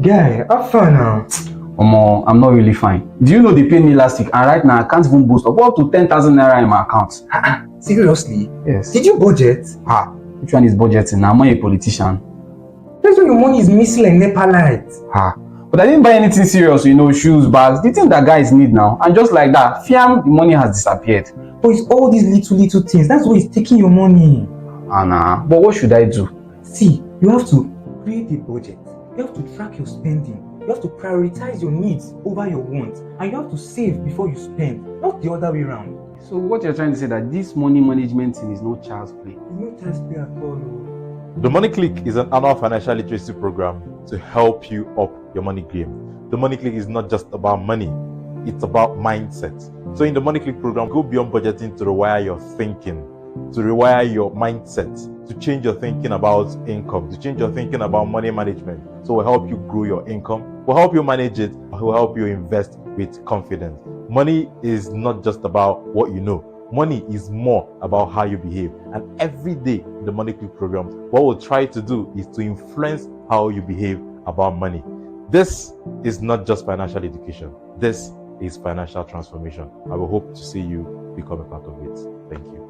Guy, have fun now. Omo, I'm not really fine. Do you know they paid me last week and right now I can't even boost up to 10,000 naira in my account? Seriously? Yes. Did you budget? Which one is budgeting? I'm not a politician. That's why your money is missing like NEPA light. But I didn't buy anything serious, shoes, bags, the thing that guys need now. And just like that, fiam, the money has disappeared. But it's all these little things. That's why it's taking your money. Nah. But what should I do? See, you have to create a budget. You have to track your spending. You have to prioritize your needs over your wants. And you have to save before you spend, not the other way around. So what you're trying to say that this money management thing is no child's play? It's no child's play at all. The Money Click is an annual financial literacy program to help you up your money game. The Money Click is not just about money, it's about mindset. So in the Money Click program, go beyond budgeting to rewire your thinking, to rewire your mindset, to change your thinking about income, to change your thinking about money management. So we'll help you grow your income, we'll help you manage it, we'll help you invest with confidence. Money is not just about what you know. Money is more about how you behave. And every day in the Money Click program, what we'll try to do is to influence how you behave about money. This is not just financial education. This is financial transformation. I will hope to see you become a part of it. Thank you.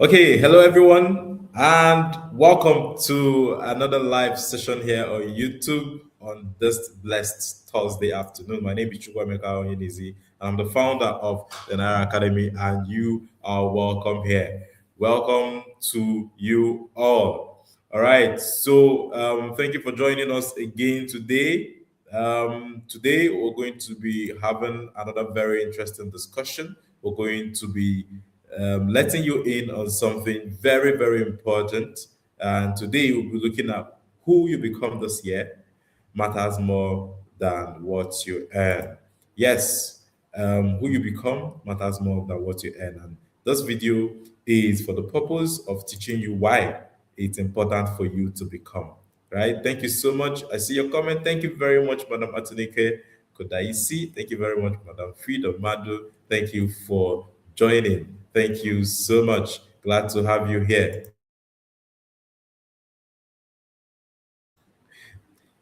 Okay, hello everyone, and welcome to another live session here on YouTube on this blessed Thursday afternoon. My name is Chukwuemeka Onyenizi, and I'm the founder of the Naira Academy, and you are welcome here. Welcome to you all. All right, so thank you for joining us again today. Today we're going to be having another very interesting discussion. We're going to be letting you in on something very, very important. And today we'll be looking at who you become this year matters more than what you earn. Yes, who you become matters more than what you earn. And this video is for the purpose of teaching you why it's important for you to become. Right? Thank you so much. I see your comment. Thank you very much, Madam Atunike Kodaisi. Thank you very much, Madam Frida Madu. Thank you for joining. Thank you so much. Glad to have you here.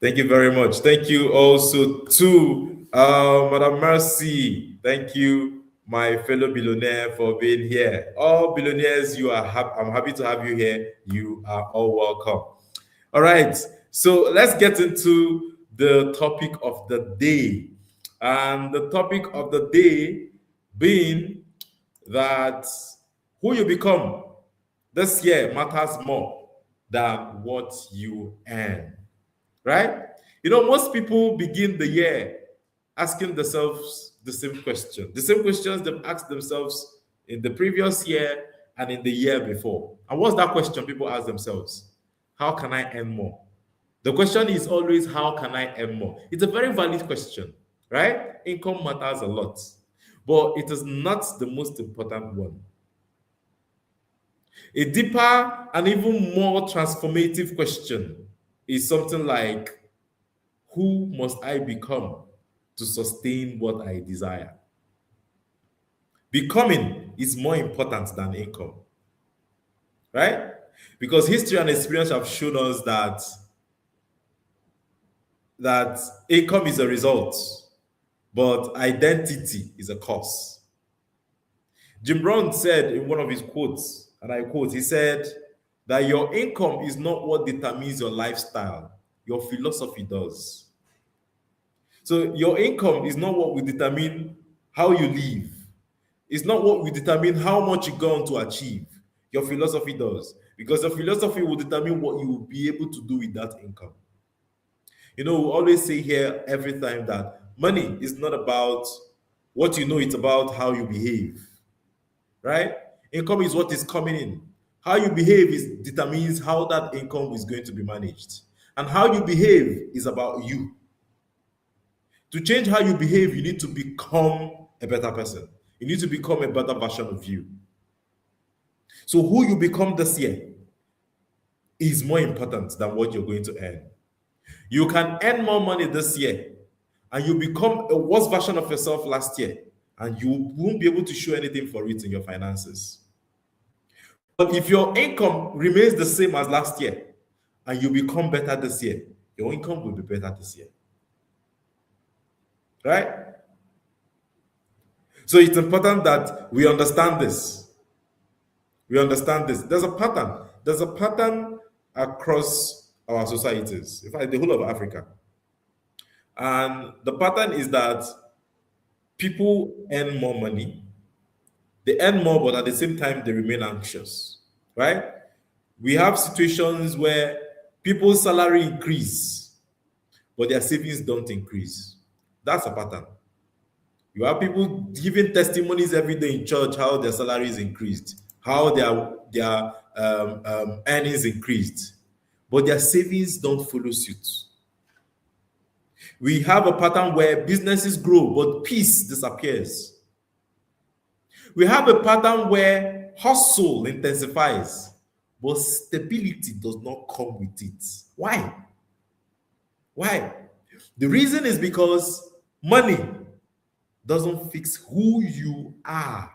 Thank you very much. Thank you also to Madam Mercy. Thank you, my fellow billionaire, for being here. All billionaires, I'm happy to have you here. You are all welcome. All right. So let's get into the topic of the day. And the topic of the day being that who you become this year matters more than what you earn, right? Most people begin the year asking themselves the same questions they've asked themselves in the previous year and in the year before. And what's that question people ask themselves? How can I earn more? The question is always, how can I earn more? It's a very valid question, right? Income matters a lot, but it is not the most important one. A deeper and even more transformative question is something like, who must I become to sustain what I desire? Becoming is more important than income, right? Because history and experience have shown us that income is a result, but identity is a cause. Jim Brown said in one of his quotes, and I quote, he said that your income is not what determines your lifestyle, your philosophy does. So your income is not what will determine how you live. It's not what will determine how much you're going to achieve. Your philosophy does. Because your philosophy will determine what you will be able to do with that income. We always say here every time that money is not about what you know, it's about how you behave. Right? Income is what is coming in. How you behave determines how that income is going to be managed. And how you behave is about you. To change how you behave, you need to become a better person. You need to become a better version of you. So who you become this year is more important than what you're going to earn. You can earn more money this year and you become a worse version of yourself last year, and you won't be able to show anything for it in your finances. But if your income remains the same as last year and you become better this year, your income will be better this year. Right? So it's important that we understand this. We understand this. There's a pattern. There's a pattern across our societies, in fact, the whole of Africa. And the pattern is that people earn more money. They earn more, but at the same time, they remain anxious. Right? We have situations where people's salary increase, but their savings don't increase. That's a pattern. You have people giving testimonies every day in church how their salaries increased, how their earnings increased, but their savings don't follow suit. We have a pattern where businesses grow, but peace disappears. We have a pattern where hustle intensifies, but stability does not come with it. Why? Why? The reason is because money doesn't fix who you are.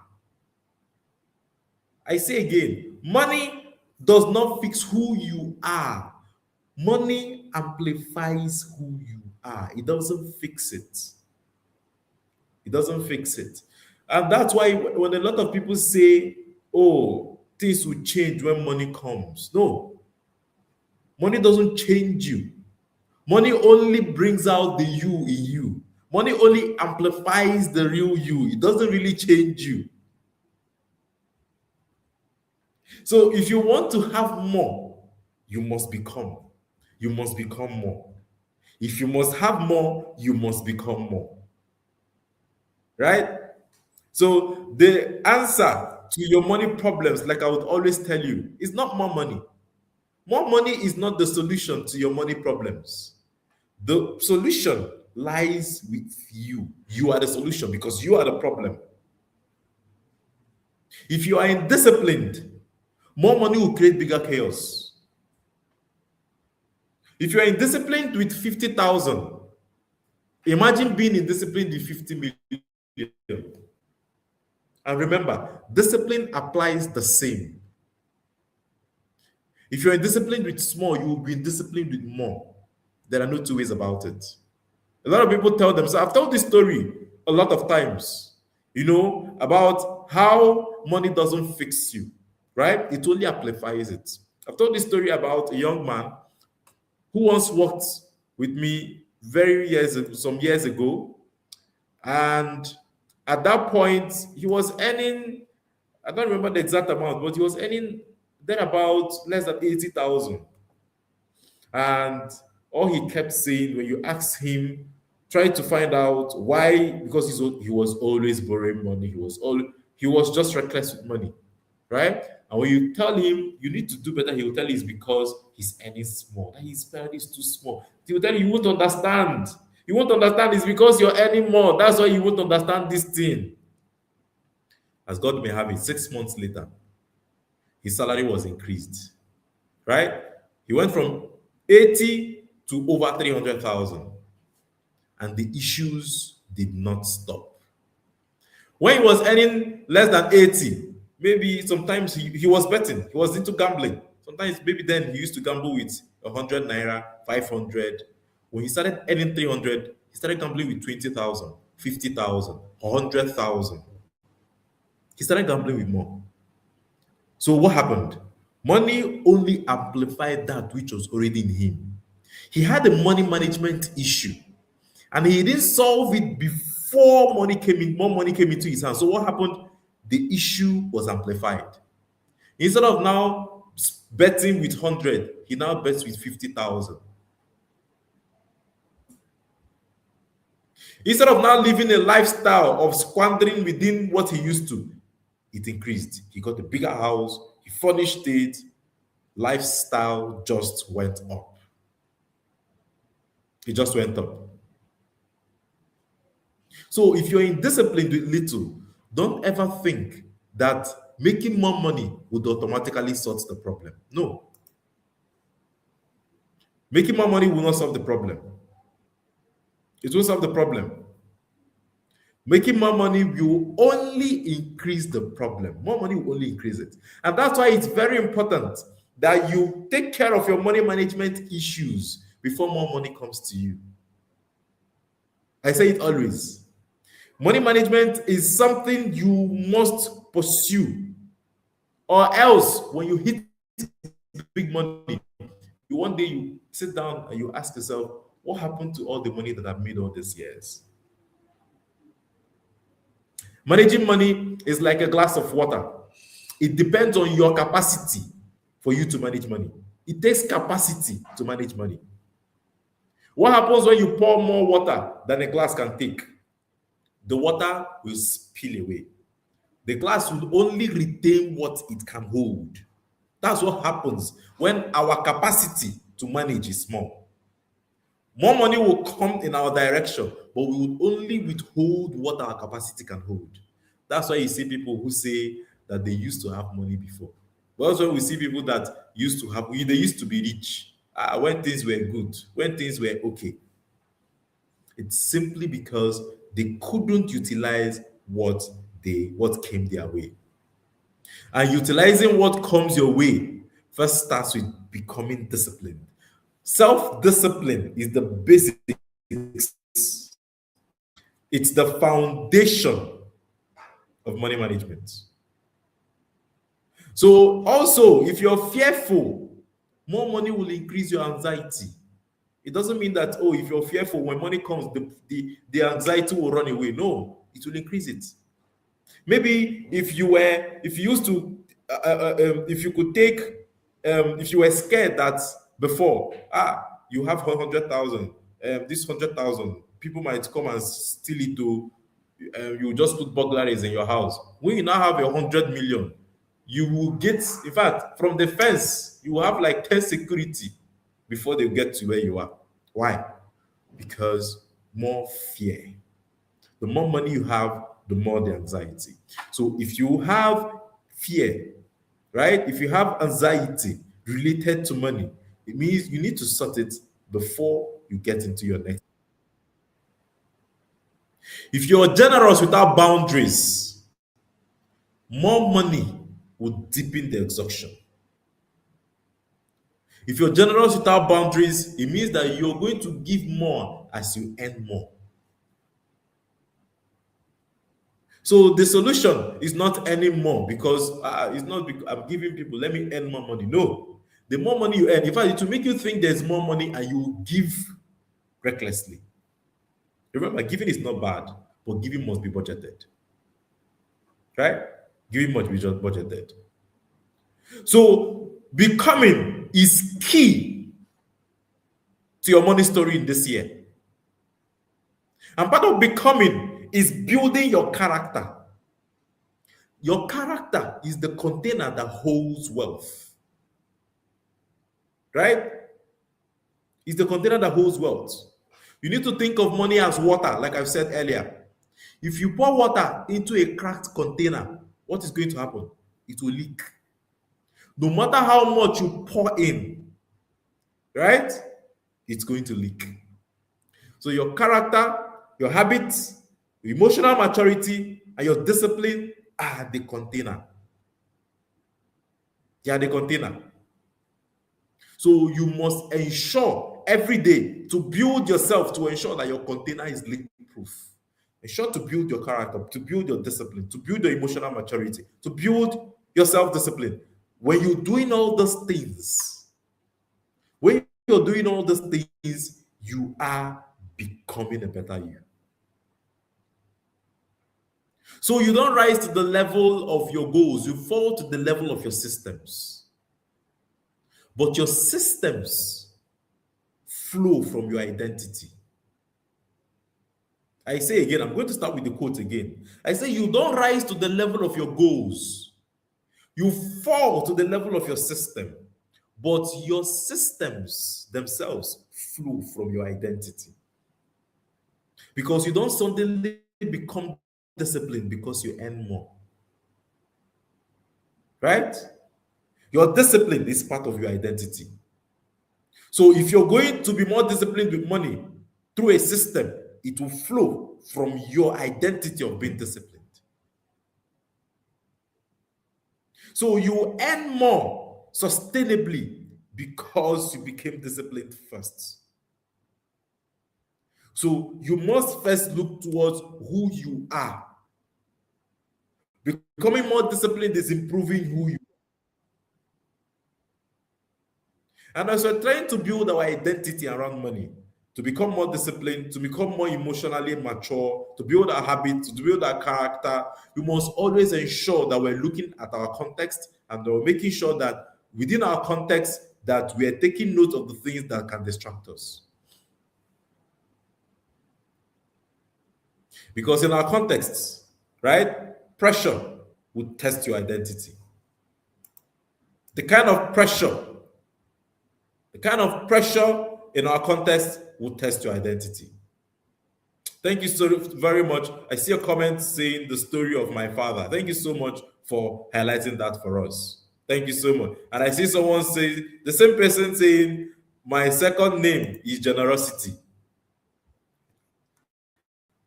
I say again, money does not fix who you are. Money amplifies who you are. It doesn't fix it. It doesn't fix it. And that's why when a lot of people say, oh, things will change when money comes. No. Money doesn't change you. Money only brings out the you in you. Money only amplifies the real you. It doesn't really change you. So if you want to have more, you must become. You must become more. If you must have more, you must become more. Right? So the answer to your money problems, like I would always tell you, is not more money. More money is not the solution to your money problems. The solution lies with you. You are the solution because you are the problem. If you are indisciplined, more money will create bigger chaos. If you are indisciplined with 50,000, imagine being indisciplined with 50 million. And remember, discipline applies the same. If you're indisciplined with small, you will be disciplined with more. There are no two ways about it. A lot of people tell themselves, I've told this story a lot of times, about how money doesn't fix you, right? It only amplifies it. I've told this story about a young man who once worked with me some years ago. And at that point, he was earning, I don't remember the exact amount, but he was earning then about less than 80,000. And all he kept saying when you asked him, try to find out why, because he was always borrowing money. He was just reckless with money, right? And when you tell him you need to do better, he will tell you it's because he's earning small. That his salary is too small. He will tell you won't understand. You won't understand it's because you're earning more. That's why you won't understand this thing. As God may have it, 6 months later, his salary was increased, right? He went from 80 to over 300,000. And the issues did not stop. When he was earning less than 80, maybe sometimes he was betting. He was into gambling. Sometimes maybe then he used to gamble with 100 naira, 500. When he started earning 300, he started gambling with 20,000, 50,000, 100,000. He started gambling with more. So what happened? Money only amplified that which was already in him. He had a money management issue, and he didn't solve it before more money came into his hands. So what happened? The issue was amplified. Instead of now betting with 100, he now bets with 50,000. Instead of now living a lifestyle of squandering within what he used to, it increased. He got a bigger house, he furnished it, lifestyle just went up. It just went up. So if you're indisciplined with little, don't ever think that making more money would automatically sort the problem. No. Making more money will not solve the problem. It will solve the problem. Making more money will only increase the problem. More money will only increase it. And that's why it's very important that you take care of your money management issues before more money comes to you. I say it always. Money management is something you must pursue, or else when you hit big money, one day you sit down and you ask yourself, what happened to all the money that I've made all these years? Managing money is like a glass of water. It depends on your capacity for you to manage money. It takes capacity to manage money. What happens when you pour more water than a glass can take? The water will spill away. The glass will only retain what it can hold. That's what happens when our capacity to manage is small. More money will come in our direction, but we will only withhold what our capacity can hold. That's why you see people who say that they used to have money before. But also we see people that they used to be rich when things were good, when things were okay. It's simply because they couldn't utilize what came their way. And utilizing what comes your way first starts with becoming disciplined. Self-discipline is the basics. It's the foundation of money management. So also, if you're fearful, more money will increase your anxiety. It doesn't mean that, oh, if you're fearful, when money comes, the anxiety will run away. No, it will increase it. Maybe if you could take, if you were scared that before, you have 100,000, this 100,000, people might come and steal it to, you just put burglaries in your house. When you now have 100 million, you will get, in fact, from the fence, you will have like 10 security before they get to where you are. Why? Because more fear. The more money you have, the more the anxiety. So if you have fear, right? If you have anxiety related to money, it means you need to sort it before you get into your next. If you're generous without boundaries, more money will deepen the exhaustion. If you're generous without boundaries, it means that you're going to give more as you earn more. So the solution is not anymore because it's not because I'm giving people, let me earn more money. No. The more money you earn, in fact, it will make you think there's more money and you give recklessly. Remember, giving is not bad, but giving must be budgeted. Right? Giving must be just budgeted. So becoming is key to your money story in this year. And part of becoming is building your character. Your character is the container that holds wealth. Right? It's the container that holds wealth. You need to think of money as water, like I've said earlier. If you pour water into a cracked container, what is going to happen? It will leak. No matter how much you pour in, right? It's going to leak. So your character, your habits, your emotional maturity, and your discipline are the container. They are the container. So you must ensure every day to build yourself to ensure that your container is leak-proof. Ensure to build your character, to build your discipline, to build your emotional maturity, to build your self-discipline. When you're doing all those things, you are becoming a better you. So you don't rise to the level of your goals, you fall to the level of your systems. But your systems flow from your identity. I say again, I'm going to start with the quote again. I say you don't rise to the level of your goals. You fall to the level of your system. But your systems themselves flow from your identity. Because you don't suddenly become disciplined because you earn more. Right? Your discipline is part of your identity. So if you're going to be more disciplined with money through a system, it will flow from your identity of being disciplined. So you earn more sustainably because you became disciplined first. So you must first look towards who you are. Becoming more disciplined is improving who you are. And as we're trying to build our identity around money, to become more disciplined, to become more emotionally mature, to build our habits, to build our character, we must always ensure that we're looking at our context and we're making sure that within our context that we are taking note of the things that can distract us. Because in our contexts, right, pressure would test your identity. The kind of pressure in our context will test your identity. Thank you so very much. I see a comment saying the story of my father. Thank you so much for highlighting that for us. Thank you so much. And I see someone say, the same person saying, my second name is generosity.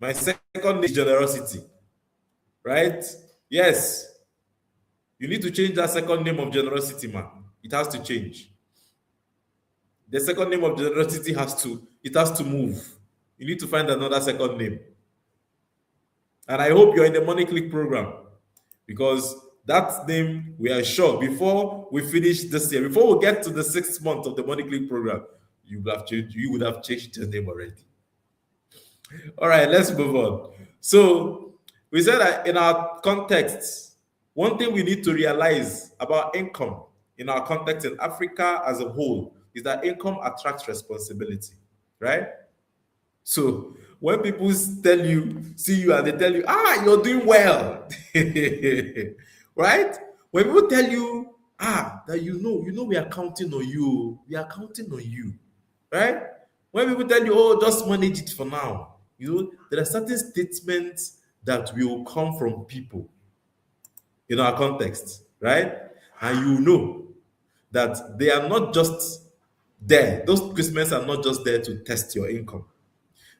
My second name is generosity. Right? Yes. You need to change that second name of generosity, man. It has to change. The second name of generosity has to move. You need to find another second name. And I hope you're in the Money Click program, because that name, we are sure, before we finish this year, before we get to the 6th month of the Money Click program, you would have changed your name already. All right, let's move on. So we said that in our context, one thing we need to realize about income in our context in Africa as a whole is that income attracts responsibility, right? So when people see you and they tell you, you're doing well, right? When people tell you, that you know we are counting on you, right? When people tell you, just manage it for now, there are certain statements that will come from people in our context, right? And you know that they are not just there. Those statements are not just there to test your income.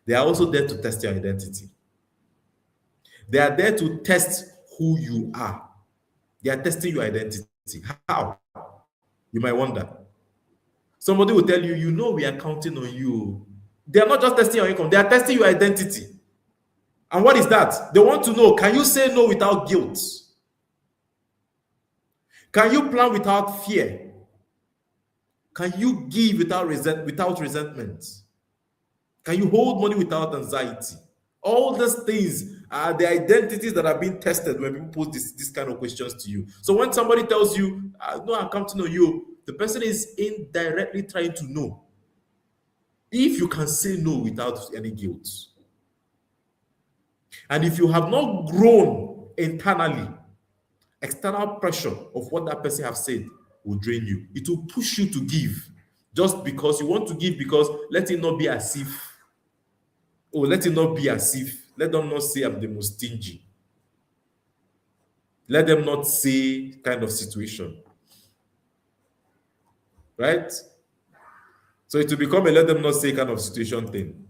They are also there to test your identity. They are there to test who you are. They are testing your identity. How? You might wonder. Somebody will tell you, we are counting on you. They are not just testing your income, they are testing your identity. And what is that? They want to know, can you say no without guilt? Can you plan without fear? Can you give without resentment? Can you hold money without anxiety? All these things are the identities that are being tested when people pose this kind of questions to you. So when somebody tells you, no, I'm counting on you, the person is indirectly trying to know if you can say no without any guilt. And if you have not grown internally, external pressure of what that person has said will drain you. It will push you to give just because you want to give, because let it not be as if, let them not say I'm the most stingy. Let them not say kind of situation. Right? So it will become a let them not say kind of situation thing.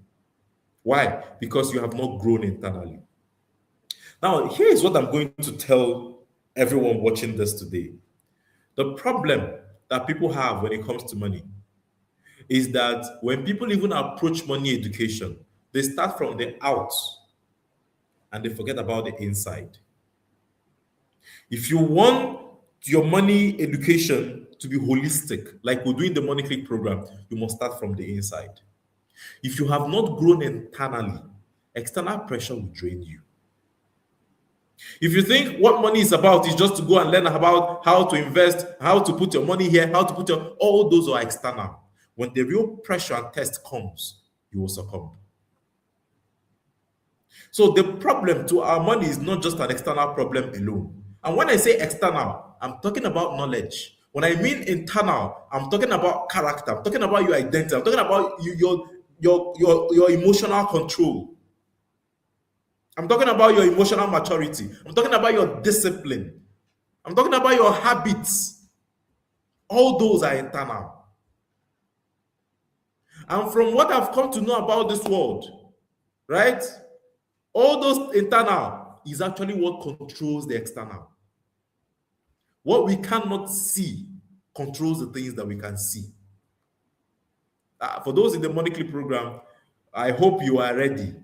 Why? Because you have not grown internally. Now, here is what I'm going to tell everyone watching this today. The problem that people have when it comes to money is that when people even approach money education, they start from the out and they forget about the inside. If you want your money education to be holistic, like we're doing the Money Click program, you must start from the inside. If you have not grown internally, external pressure will drain you. If you think what money is about is just to go and learn about how to invest, how to put your money here, all those are external. When the real pressure and test comes, you will succumb. So the problem to our money is not just an external problem alone. And when I say external, I'm talking about knowledge. When I mean internal, I'm talking about character. I'm talking about your identity. I'm talking about your emotional control. I'm talking about your emotional maturity. I'm talking about your discipline. I'm talking about your habits. All those are internal. And from what I've come to know about this world, right? All those internal is actually what controls the external. What we cannot see controls the things that we can see. For those in the Money Clip program, I hope you are ready.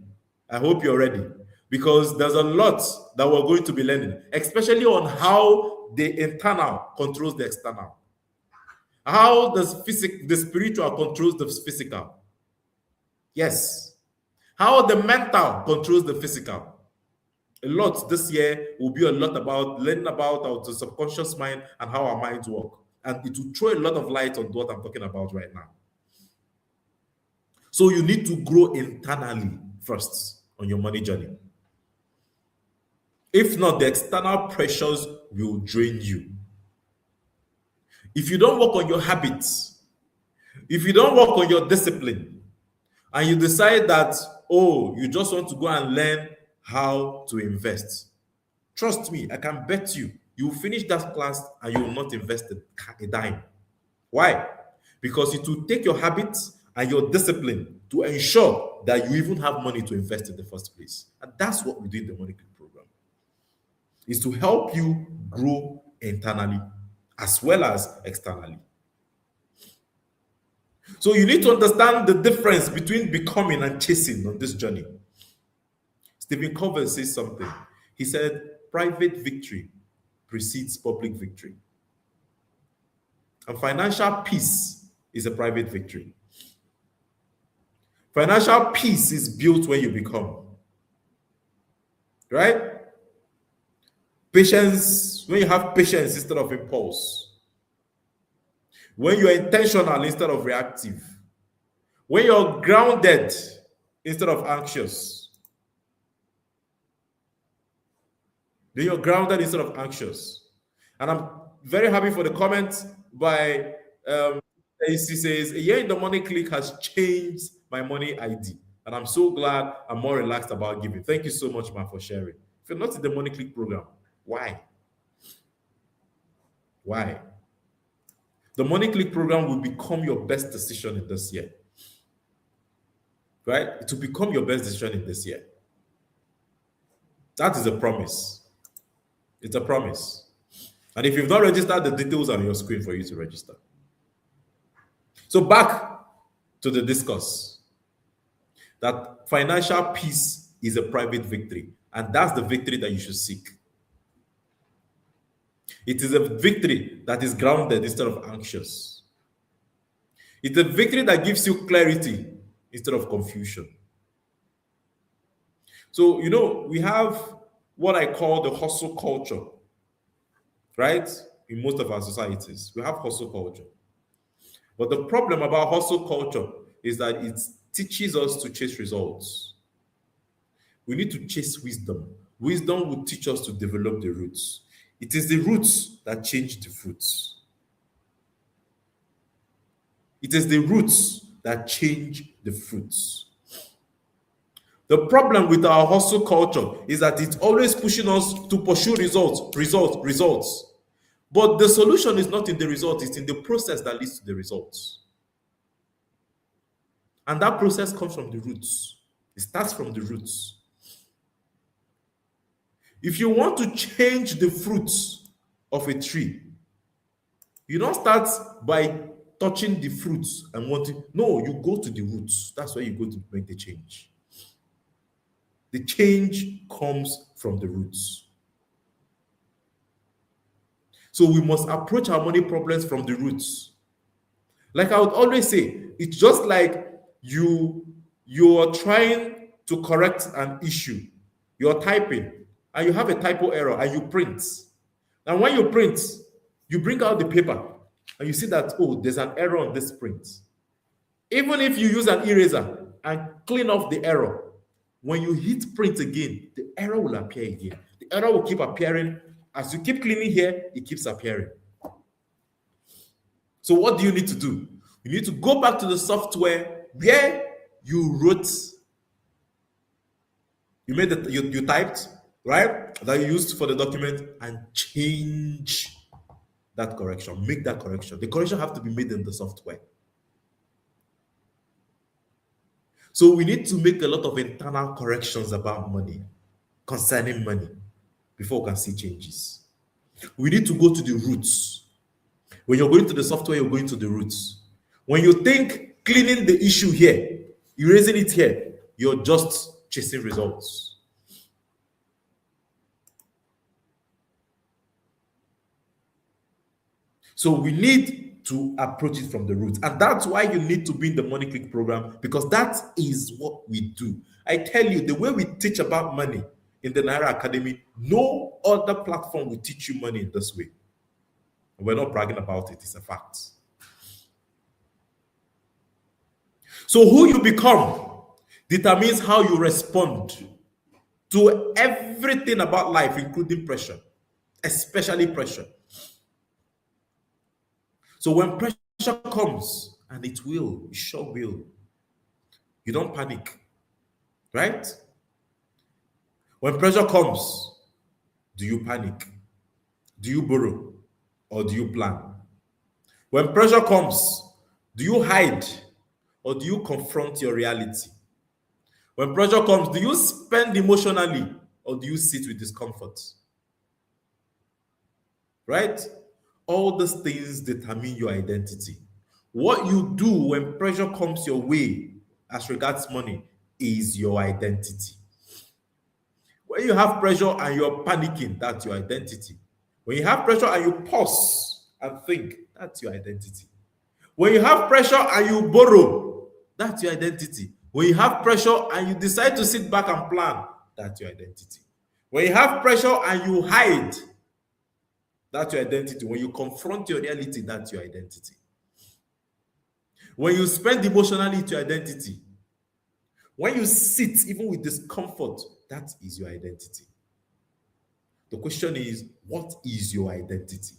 I hope you're ready because there's a lot that we're going to be learning, especially on how the internal controls the external. How does the spiritual controls the physical? Yes. How the mental controls the physical. A lot this year will be a lot about learning about our subconscious mind and how our minds work. And it will throw a lot of light on what I'm talking about right now. So you need to grow internally first on your money journey. If not, the external pressures will drain you. If you don't work on your habits, if you don't work on your discipline, and you decide that, oh, you just want to go and learn how to invest, trust me, I can bet you, you will finish that class and you will not invest a dime. Why? Because it will take your habits and your discipline to ensure that you even have money to invest in the first place. And that's what we do in the Money Clip program, is to help you grow internally as well as externally. So you need to understand the difference between becoming and chasing on this journey. Stephen Covey says something. He said, private victory precedes public victory. And financial peace is a private victory. Financial peace is built when you become. Right? Patience, when you have patience instead of impulse. When you're intentional instead of reactive. When you're grounded instead of anxious. Then you're grounded instead of anxious. And I'm very happy for the comment by AC says, a year in the Money Click has changed my money ID. And I'm so glad I'm more relaxed about giving. Thank you so much, man, for sharing. If you're not in the Money Click program, why? Why? The Money Click program will become your best decision in this year. Right? It will become your best decision in this year. That is a promise. It's a promise. And if you've not registered, the details are on your screen for you to register. So back to the discourse. That financial peace is a private victory. And that's the victory that you should seek. It is a victory that is grounded instead of anxious. It's a victory that gives you clarity instead of confusion. So, we have what I call the hustle culture, right? In most of our societies, we have hustle culture. But the problem about hustle culture is that it teaches us to chase results. We need to chase wisdom. Wisdom will teach us to develop the roots. It is the roots that change the fruits. It is the roots that change the fruits. The problem with our hustle culture is that it's always pushing us to pursue results. But the solution is not in the result, it's in the process that leads to the results. And that process comes from the roots. It starts from the roots. If you want to change the fruits of a tree, you don't start by touching the fruits and wanting. No, you go to the roots. That's where you go to make the change. The change comes from the roots. So we must approach our money problems from the roots. Like I would always say, it's just like you are trying to correct an issue. You're typing and you have a typo error and you print. And when you print, you bring out the paper and you see that, oh, there's an error on this print. Even if you use an eraser and clean off the error, when you hit print again, the error will appear again. The error will keep appearing. As you keep cleaning here, it keeps appearing. So what do you need to do? You need to go back to the software where you wrote, you typed, right? That you used for the document and change that correction. Make that correction. The correction have to be made in the software. So we need to make a lot of internal corrections about money, concerning money, before we can see changes. We need to go to the roots. When you're going to the software, you're going to the roots. When you think cleaning the issue here, erasing it here, you're just chasing results. So we need to approach it from the roots. And that's why you need to be in the Money Click program, because that is what we do. I tell you, the way we teach about money in the Naira Academy, no other platform will teach you money in this way. We're not bragging about it, it's a fact. So who you become determines how you respond to everything about life, including pressure, especially pressure. So when pressure comes, and it sure will, you don't panic, right? When pressure comes, do you panic? Do you borrow? Or do you plan? When pressure comes, do you hide? Or do you confront your reality? When pressure comes, do you spend emotionally? Or do you sit with discomfort? Right? All these things determine your identity. What you do when pressure comes your way as regards money is your identity. When you have pressure and you're panicking, that's your identity. When you have pressure and you pause and think, that's your identity. When you have pressure and you borrow, that's your identity. When you have pressure and you decide to sit back and plan, that's your identity. When you have pressure and you hide, that's your identity. When you confront your reality, that's your identity. When you spend emotionally, it's your identity. When you sit even with discomfort, that is your identity. The question is, what is your identity?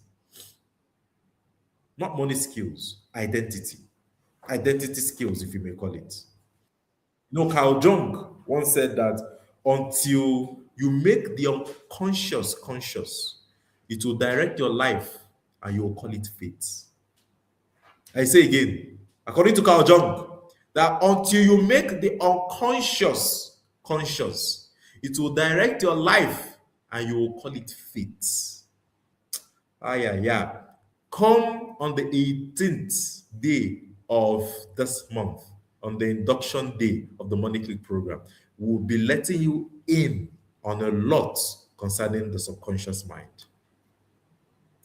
Not money skills, identity. Identity skills, if you may call it. You know, Carl Jung once said that until you make the unconscious conscious, it will direct your life and you will call it fate. I say again, according to Carl Jung, that until you make the unconscious conscious, it will direct your life and you will call it fate. Yeah. Come on the 18th day of this month, on the induction day of the Money Click program, we'll be letting you in on a lot concerning the subconscious mind.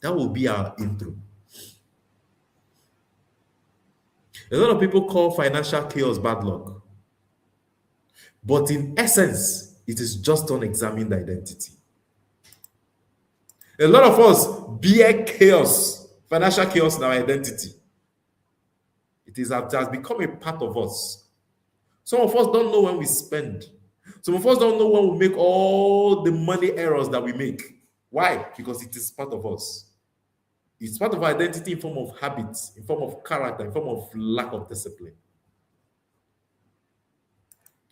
That will be our intro. A lot of people call financial chaos bad luck. But in essence, it is just unexamined identity. A lot of us bear chaos, financial chaos in our identity. It has become a part of us. Some of us don't know when we spend. Some of us don't know when we make all the money errors that we make. Why? Because it is part of us. It's part of our identity in form of habits, in form of character, in form of lack of discipline.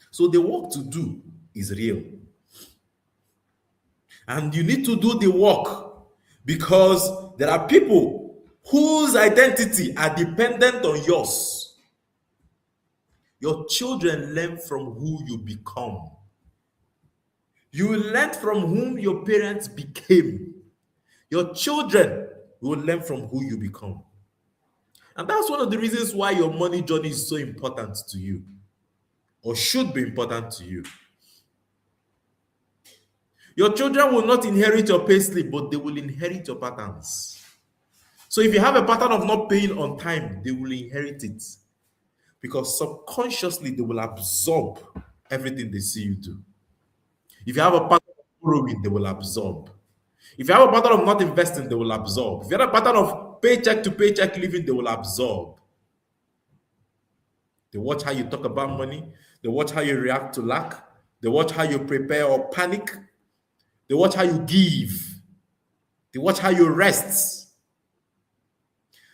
So the work to do is real. And you need to do the work because there are people whose identity are dependent on yours. Your children learn from who you become. You learn from whom your parents became. Your children will learn from who you become. And that's one of the reasons why your money journey is so important to you, or should be important to you. Your children will not inherit your payslip, but they will inherit your patterns. So if you have a pattern of not paying on time, they will inherit it. Because subconsciously, they will absorb everything they see you do. If you have a pattern of borrowing, they will absorb. If you have a pattern of not investing, they will absorb. If you have a pattern of paycheck to paycheck living, they will absorb. They watch how you talk about money. They watch how you react to lack. They watch how you prepare or panic. They watch how you give. They watch how you rest.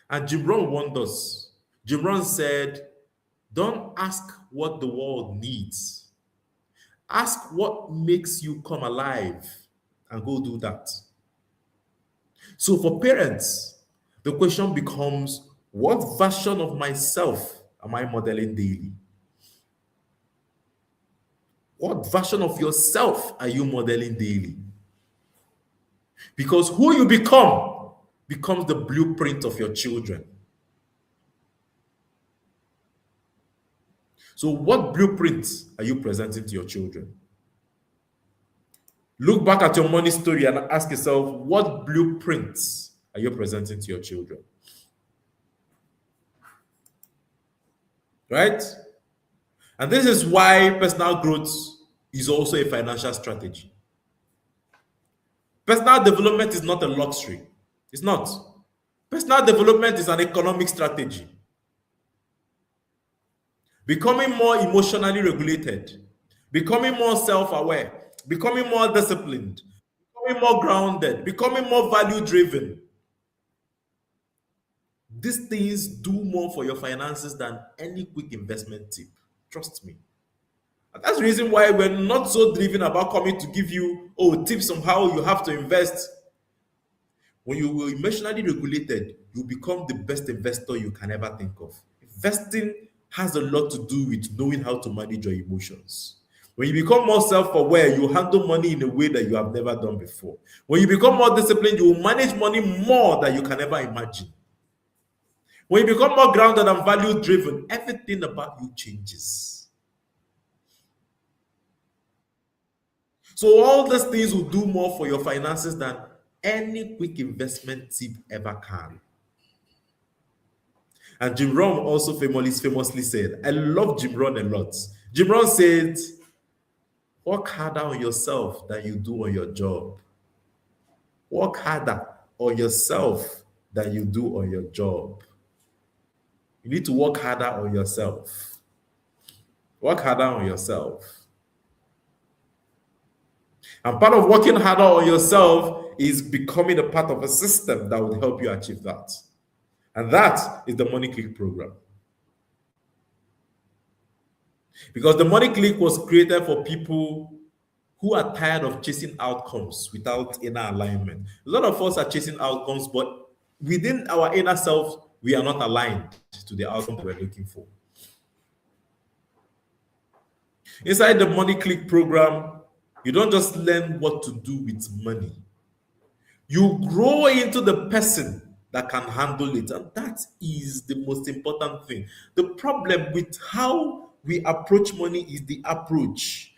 And Jim Rohn warned us. Jim Rohn said, don't ask what the world needs. Ask what makes you come alive and go do that. So for parents, the question becomes, what version of myself am I modeling daily? What version of yourself are you modeling daily? Because who you become becomes the blueprint of your children. So, what blueprints are you presenting to your children? Look back at your money story and ask yourself, what blueprints are you presenting to your children? Right? And this is why personal growth is also a financial strategy. Personal development is not a luxury. It's not. Personal development is an economic strategy. Becoming more emotionally regulated, becoming more self aware, becoming more disciplined, becoming more grounded, becoming more value driven. These things do more for your finances than any quick investment tip. Trust me. And that's the reason why we're not so driven about coming to give you tips on how you have to invest. When you were emotionally regulated, you become the best investor you can ever think of. Investing has a lot to do with knowing how to manage your emotions. When you become more self-aware, you handle money in a way that you have never done before. When you become more disciplined, you will manage money more than you can ever imagine. When you become more grounded and value-driven, everything about you changes. So all these things will do more for your finances than any quick investment tip ever can. And Jim Rohn also famously said, I love Jim Rohn a lot. Jim Rohn said, work harder on yourself than you do on your job. Work harder on yourself than you do on your job. You need to work harder on yourself. Work harder on yourself. And part of working harder on yourself is becoming a part of a system that would help you achieve that. And that is the Money Click program. Because the Money Click was created for people who are tired of chasing outcomes without inner alignment. A lot of us are chasing outcomes, but within our inner self, we are not aligned to the outcome we're looking for. Inside the Money Click program, you don't just learn what to do with money. You grow into the person that can handle it. And that is the most important thing. The problem with how we approach money is the approach.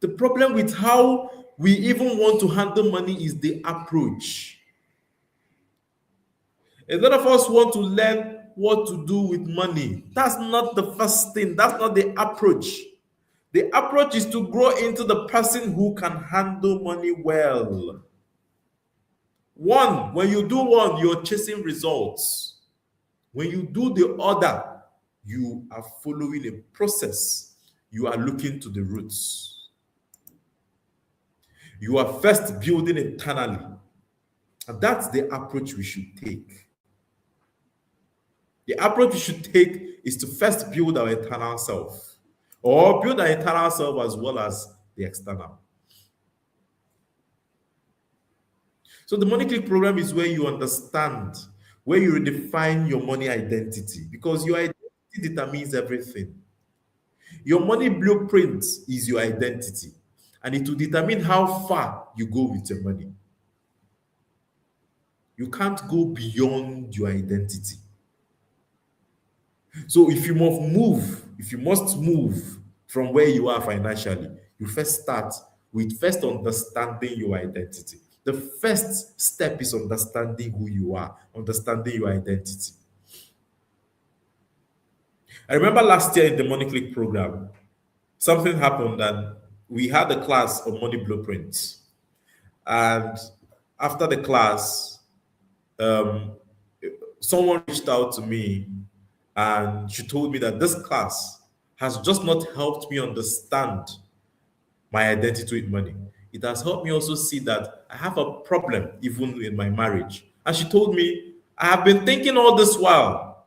The problem with how we even want to handle money is the approach. A lot of us want to learn what to do with money. That's not the first thing. That's not the approach. The approach is to grow into the person who can handle money well. One, when you do one, you're chasing results. When you do the other, you are following a process. You are looking to the roots. You are first building internally. And that's the approach we should take. The approach we should take is to first build our internal self, or build our internal self as well as the external. So the Money Click program is where you understand, where you redefine your money identity, because your identity determines everything. Your money blueprint is your identity, and it will determine how far you go with your money. You can't go beyond your identity. So if you must move from where you are financially, you first start with first understanding your identity. The first step is understanding who you are, understanding your identity. I remember last year in the Money Click program, something happened and we had a class on money blueprints. And after the class, someone reached out to me and she told me that this class has just not helped me understand my identity with money. It has helped me also see that I have a problem even in my marriage. And she told me, I have been thinking all this while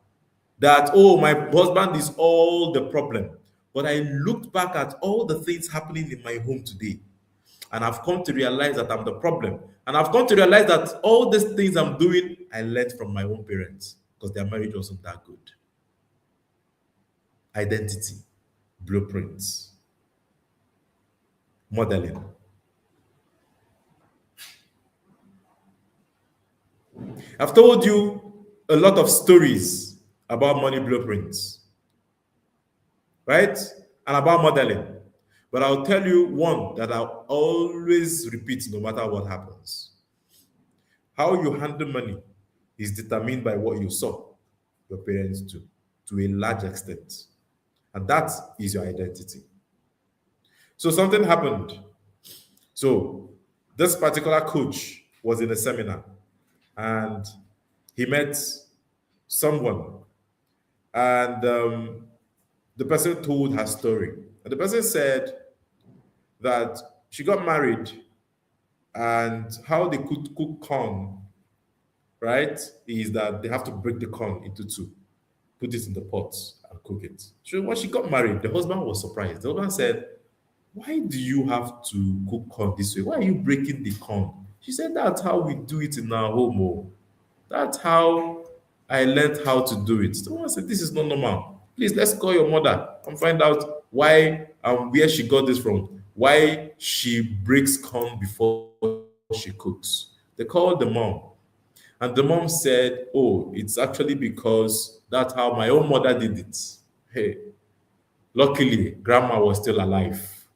that, my husband is all the problem. But I looked back at all the things happening in my home today. And I've come to realize that I'm the problem. And I've come to realize that all these things I'm doing, I learned from my own parents because their marriage wasn't that good. Identity, blueprints. modeling. I've told you a lot of stories about money blueprints, right? And about modeling. But I'll tell you one that I'll always repeat no matter what happens. How you handle money is determined by what you saw your parents do to a large extent. And that is your identity. So something happened. So this particular coach was in a seminar and he met someone, and the person told her story. And the person said that she got married and how they could cook corn, right, is that they have to break the corn into two, put it in the pot and cook it. So when she got married, the husband was surprised. The husband said, "Why do you have to cook corn this way? Why are you breaking the corn?" She said, "That's how we do it in our home. Oh. That's how I learned how to do it." The woman said, "This is not normal. Please, let's call your mother and find out why where she got this from. Why she breaks corn before she cooks." They called the mom, and the mom said, "Oh, it's actually because that's how my own mother did it." Hey, luckily, grandma was still alive.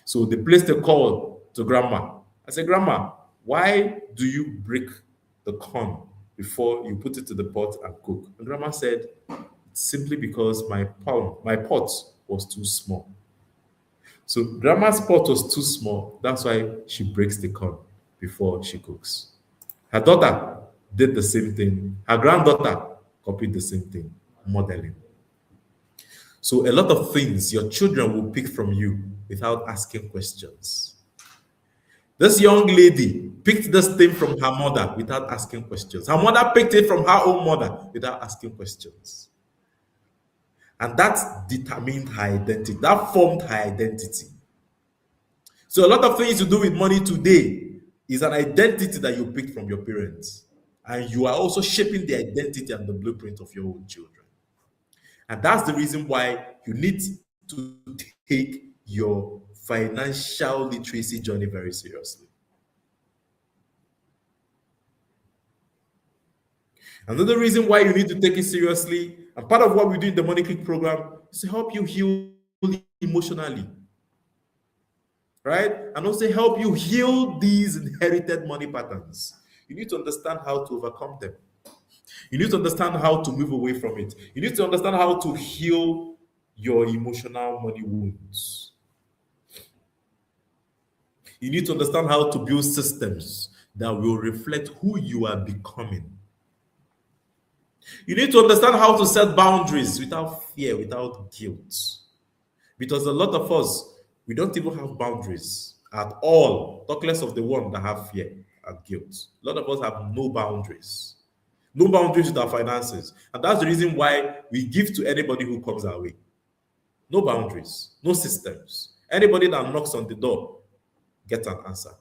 So they placed a call to grandma. I said, "Grandma, why do you break the corn before you put it to the pot and cook?" And grandma said, "It's simply because my pot was too small." So grandma's pot was too small. That's why she breaks the corn before she cooks. Her daughter did the same thing. Her granddaughter copied the same thing, modeling. So a lot of things your children will pick from you without asking questions. This young lady picked this thing from her mother without asking questions. Her mother picked it from her own mother without asking questions. And that determined her identity. That formed her identity. So a lot of things you do with money today is an identity that you picked from your parents. And you are also shaping the identity and the blueprint of your own children. And that's the reason why you need to take your financial literacy journey very seriously. Another reason why you need to take it seriously, and part of what we do in the Money Click program, is to help you heal emotionally, right? And also help you heal these inherited money patterns. You need to understand how to overcome them. You need to understand how to move away from it. You need to understand how to heal your emotional money wounds. You need to understand how to build systems that will reflect who you are becoming. You need to understand how to set boundaries without fear, without guilt. Because a lot of us, we don't even have boundaries at all, talk less of the one that have fear and guilt. A lot of us have no boundaries. No boundaries with our finances. And that's the reason why we give to anybody who comes our way. No boundaries, no systems. Anybody that knocks on the door gets an answer.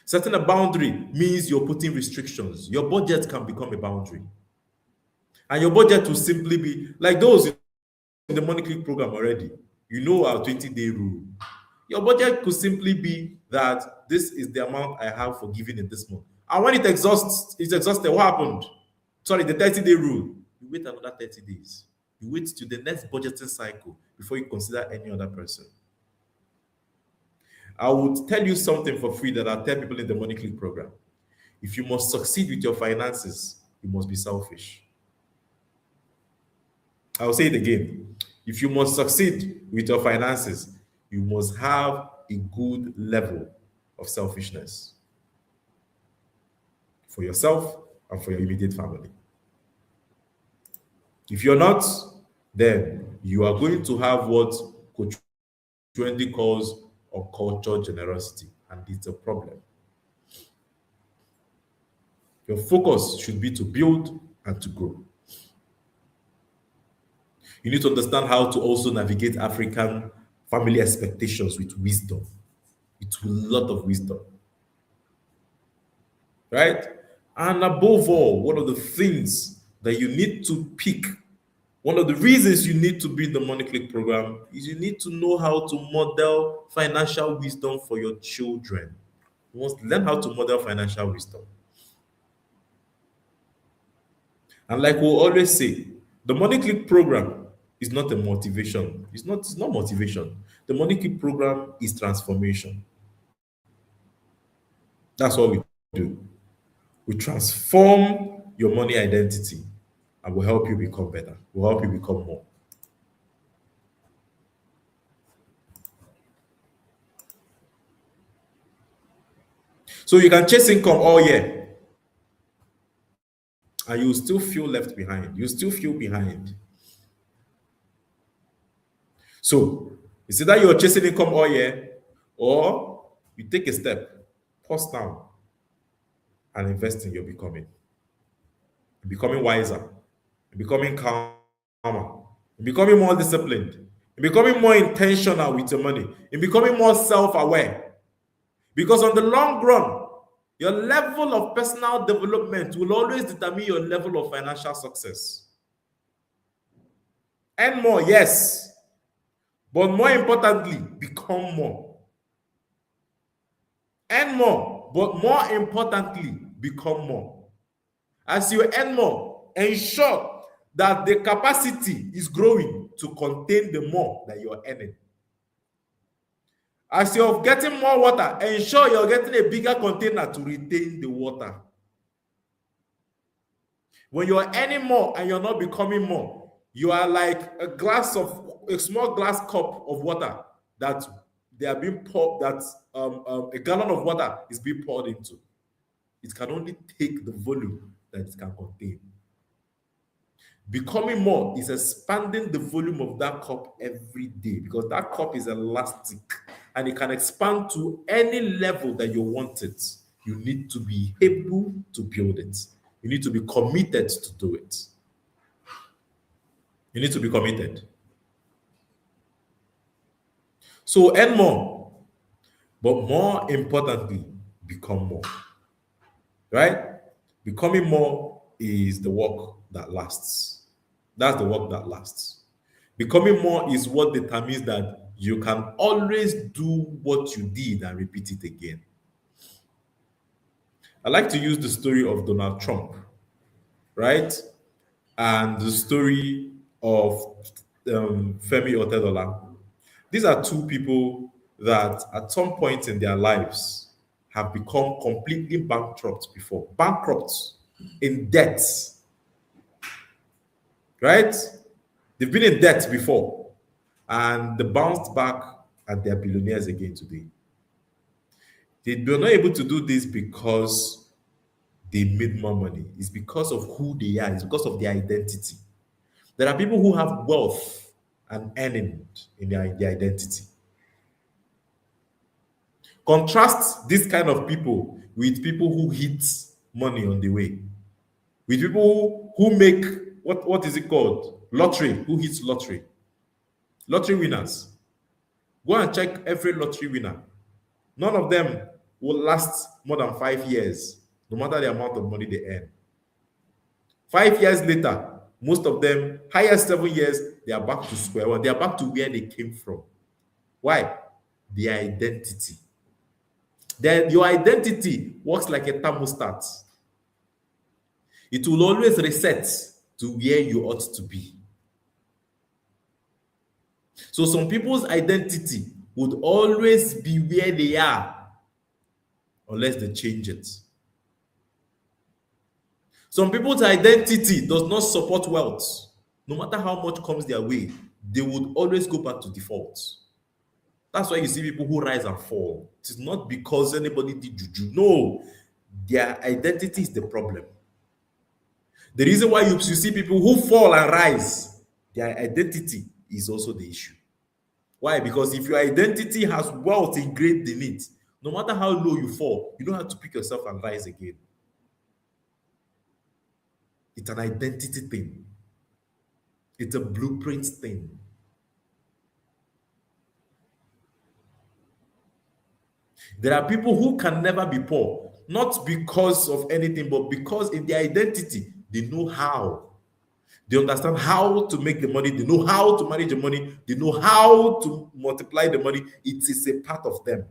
Setting a boundary means you're putting restrictions. Your budget can become a boundary. And your budget will simply be like those in the Money Click program already. You know our 20-day rule. Your budget could simply be that this is the amount I have for giving in this month. And when it's exhausted, what happened? Sorry, the 30-day rule. You wait another 30 days. You wait to the next budgeting cycle before you consider any other person. I would tell you something for free that I tell people in the Money Click program. If you must succeed with your finances, you must be selfish. I'll say it again. If you must succeed with your finances, you must have a good level of selfishness for yourself and for your immediate family. If you're not, then you are going to have what Coach Wendy calls uncultured generosity, and it's a problem. Your focus should be to build and to grow. You need to understand how to also navigate African family expectations with wisdom, with a lot of wisdom. Right? And above all, one of the things that you need to pick One of the reasons you need to be in the Money Click program is you need to know how to model financial wisdom for your children. You must learn how to model financial wisdom. And like we'll always say, the Money Click program is not a motivation. It's not motivation. The Money Click program is transformation. That's what we do. We transform your money identity and will help you become better. Will help you become more. So you can chase income all year and you will still feel left behind. You still feel behind. So it's either you're chasing income all year or you take a step, pause down, and invest in your becoming wiser, becoming calmer, becoming more disciplined, becoming more intentional with your money, and becoming more self-aware. Because on the long run, your level of personal development will always determine your level of financial success. Earn more, yes, but more importantly, become more. Earn more, but more importantly, become more. As you earn more, ensure that the capacity is growing to contain the more that you're earning. As you're getting more water, ensure you're getting a bigger container to retain the water. When you're earning more and you're not becoming more, you are like a small glass cup of water that they are being poured, that a gallon of water is being poured into. It can only take the volume that it can contain. Becoming more is expanding the volume of that cup every day, because that cup is elastic and it can expand to any level that you want it. You need to be able to build it. You need to be committed to do it. You need to be committed. So earn more, but more importantly, become more. Right? Becoming more is the work that lasts. That's the work that lasts. Becoming more is what determines that you can always do what you did and repeat it again. I like to use the story of Donald Trump, right? And the story of Femi Otedola. These are two people that at some point in their lives have become completely bankrupt before. Bankrupt in debt, right? They've been in debt before and they bounced back and they're billionaires again today. They were not able to do this because they made more money. It's because of who they are. It's because of their identity. There are people who have wealth and earning in their identity. Contrast this kind of people with people who hit money on the way. With people who make, what is it called? Lottery. Who hits lottery? Lottery winners. Go and check every lottery winner. None of them will last more than 5 years, no matter the amount of money they earn. 5 years later, most of them, highest 7 years, they are back to square one. They are back to where they came from. Why? Their identity. Then your identity works like a thermostat. It will always reset to where you ought to be. So some people's identity would always be where they are unless they change it. Some people's identity does not support wealth. No matter how much comes their way, they would always go back to default. That's why you see people who rise and fall. It is not because anybody did juju. No, their identity is the problem. The reason why you see people who fall and rise, their identity is also the issue. Why? Because if your identity has wealth ingrained in it, no matter how low you fall, you don't have to pick yourself and rise again. It's an identity thing. It's a blueprint thing. There are people who can never be poor, not because of anything, but because in their identity, they know how. They understand how to make the money. They know how to manage the money. They know how to multiply the money. It is a part of them.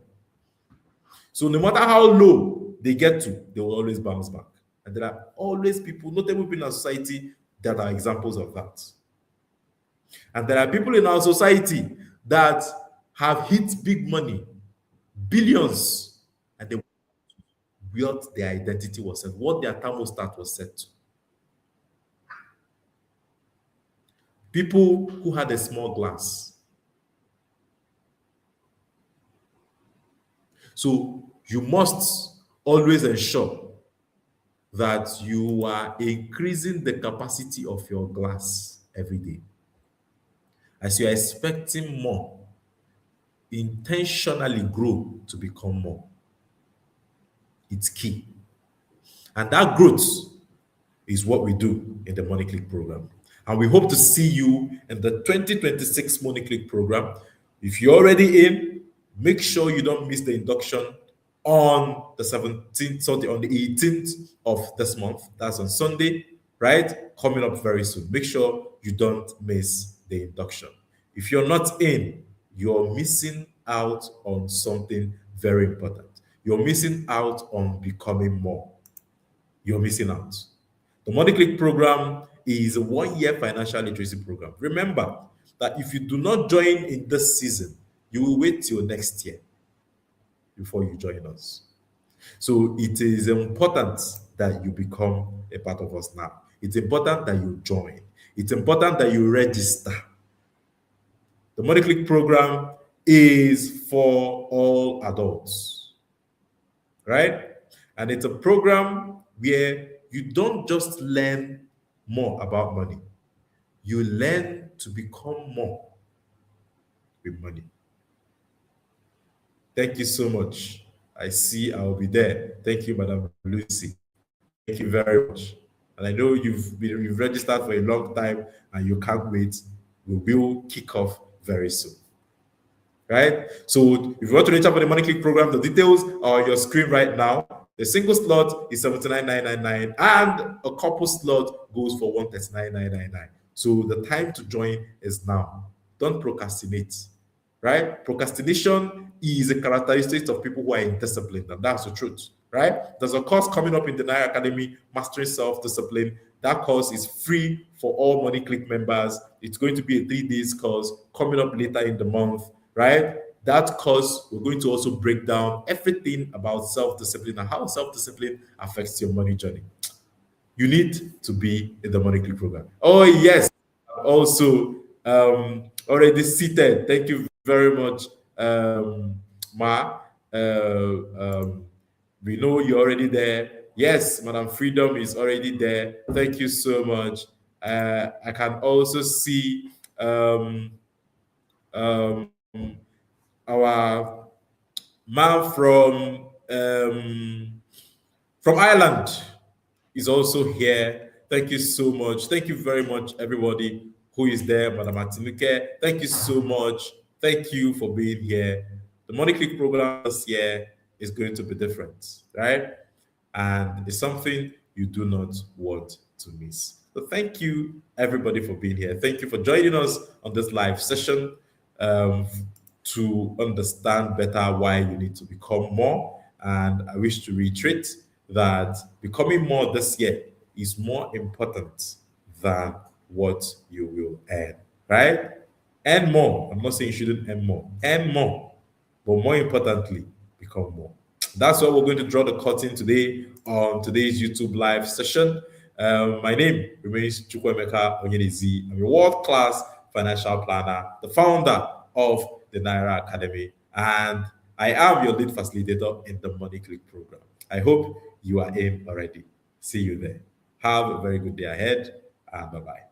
So no matter how low they get to, they will always bounce back. And there are always people, notable people in our society, that are examples of that. And there are people in our society that have hit big money, billions, and they what their identity was set, what their thermostat was set to. People who had a small glass. So you must always ensure that you are increasing the capacity of your glass every day. As you are expecting more, intentionally grow to become more. It's key. And that growth is what we do in the Money Click program. And we hope to see you in the 2026 Money Click program. If you're already in, make sure you don't miss the induction on the 17th, sorry, on the 18th of this month. That's on Sunday, right? Coming up very soon. Make sure you don't miss the induction. If you're not in, you're missing out on something very important. You're missing out on becoming more. You're missing out. The Money Click program is a 1 year financial literacy program. Remember that if you do not join in this season, you will wait till next year before you join us. So it is important that you become a part of us now. It's important that you join. It's important that you register. The Money Click program is for all adults, right? And it's a program where you don't just learn more about money, you learn to become more with money. Thank you so much. I see I'll be there. Thank you, Madam Lucy. Thank you very much. And I know you've registered for a long time and you can't wait. We will kick off very soon. Right? So if you want to reach out for the Money Click program, the details are on your screen right now. The single slot is 79,999 and a couple slot goes for 139,999. So the time to join is now. Don't procrastinate. Right? Procrastination is a characteristic of people who are indisciplined, and that's the truth. Right? There's a course coming up in the Nigerian Academy, Mastering Self-Discipline. That course is free for all Money Click members. It's going to be a 3 days course coming up later in the month, right? That course, we're going to also break down everything about self-discipline and how self-discipline affects your money journey. You need to be in the Money Click program. Oh, yes. Also, already seated. Thank you very much, Ma. We know you're already there. Yes, Madam Freedom is already there. Thank you so much. I can also see our man from Ireland is also here. Thank you so much. Thank you very much, everybody who is there. Madam Atinuke, thank you so much. Thank you for being here. The Money Click program this year is going to be different, right? And it's something you do not want to miss. So thank you, everybody, for being here. Thank you for joining us on this live session to understand better why you need to become more. And I wish to reiterate that becoming more this year is more important than what you will earn, right? Earn more. I'm not saying you shouldn't earn more. Earn more. But more importantly, become more. That's why we're going to draw the curtain today on today's YouTube live session. My name remains Chukwuemeka Onyedezi. I'm a world-class financial planner, the founder of the Naira Academy, and I am your lead facilitator in the Money Click program. I hope you are in already. See you there. Have a very good day ahead, and bye-bye.